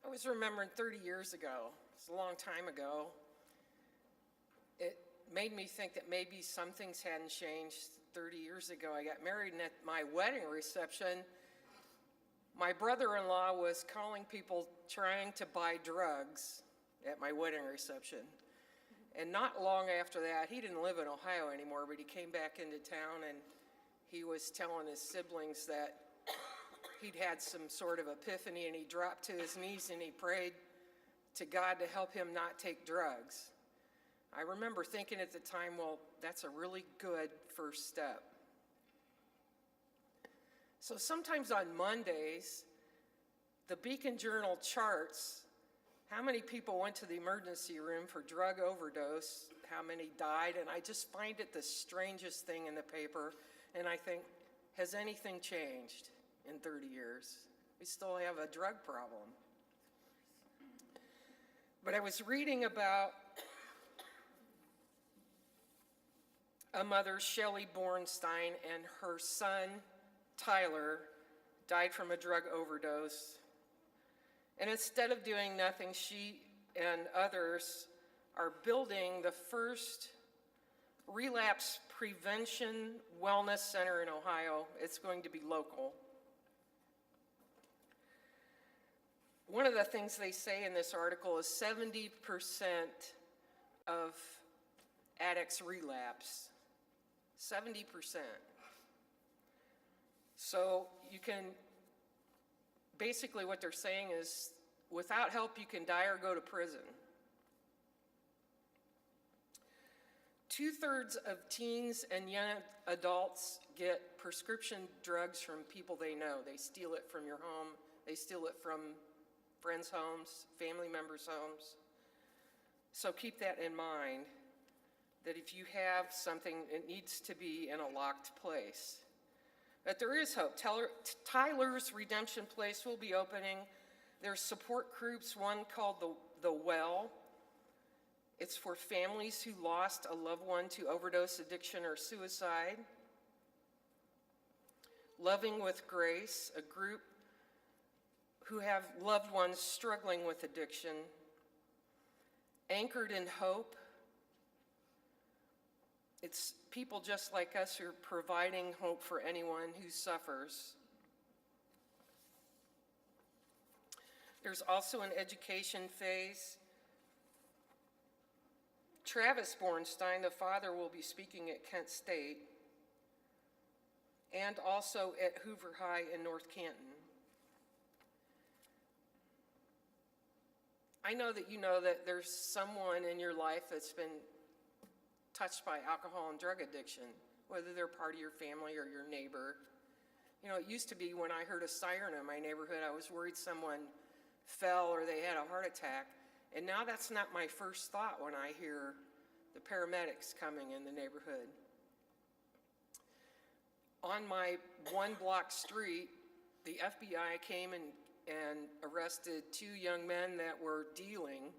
I was remembering 30 years ago. It's a long time ago. It made me think that maybe some things hadn't changed 30 years ago. I got married, and at my wedding reception, my brother-in-law was calling people trying to buy drugs at my wedding reception. And not long after that, he didn't live in Ohio anymore, but he came back into town and he was telling his siblings that he'd had some sort of epiphany, and he dropped to his knees and he prayed to God to help him not take drugs. I remember thinking at the time, well, that's a really good first step. So sometimes on Mondays, the Beacon Journal charts how many people went to the emergency room for drug overdose, how many died, and I just find it the strangest thing in the paper, and I think, has anything changed in 30 years? We still have a drug problem. But I was reading about a mother, Shelley Bornstein, and her son, Tyler, died from a drug overdose. And instead of doing nothing, she and others are building the first relapse prevention wellness center in Ohio. It's going to be local. One of the things they say in this article is 70% of addicts relapse. 70%. So you can, basically what they're saying is, without help you can die or go to prison. 2/3 of teens and young adults get prescription drugs from people they know. They steal it from your home, they steal it from friends' homes, family members' homes. So keep that in mind, that if you have something, it needs to be in a locked place. But there is hope. Tyler's Redemption Place will be opening. There's support groups, one called The Well. It's for families who lost a loved one to overdose, addiction, or suicide. Loving with Grace, a group who have loved ones struggling with addiction. Anchored in Hope. It's people just like us who are providing hope for anyone who suffers. There's also an education phase. Travis Bornstein, the father, will be speaking at Kent State and also at Hoover High in North Canton. I know that there's someone in your life that's been touched by alcohol and drug addiction, whether they're part of your family or your neighbor. You know, it used to be when I heard a siren in my neighborhood, I was worried someone fell or they had a heart attack. And now that's not my first thought when I hear the paramedics coming in the neighborhood. On my one-block street, the FBI came and arrested 2 young men that were dealing.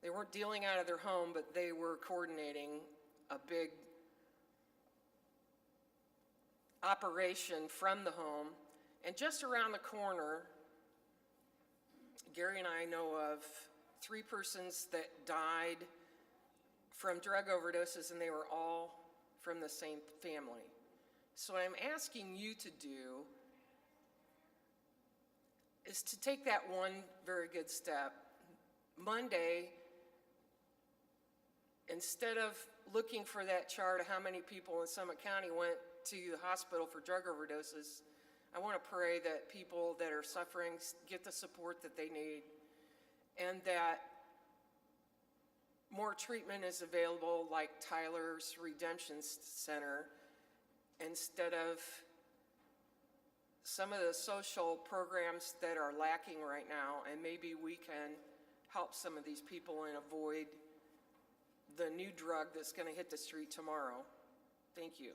They weren't dealing out of their home, but they were coordinating a big operation from the home. And just around the corner, Gary and I know of 3 persons that died from drug overdoses, and they were all from the same family. So what I'm asking you to do is to take that one very good step. Monday, instead of looking for that chart of how many people in Summit County went to the hospital for drug overdoses, I want to pray that people that are suffering get the support that they need, and that more treatment is available, like Tyler's Redemption Center, instead of some of the social programs that are lacking right now, and maybe we can help some of these people and avoid the new drug that's going to hit the street tomorrow. Thank you.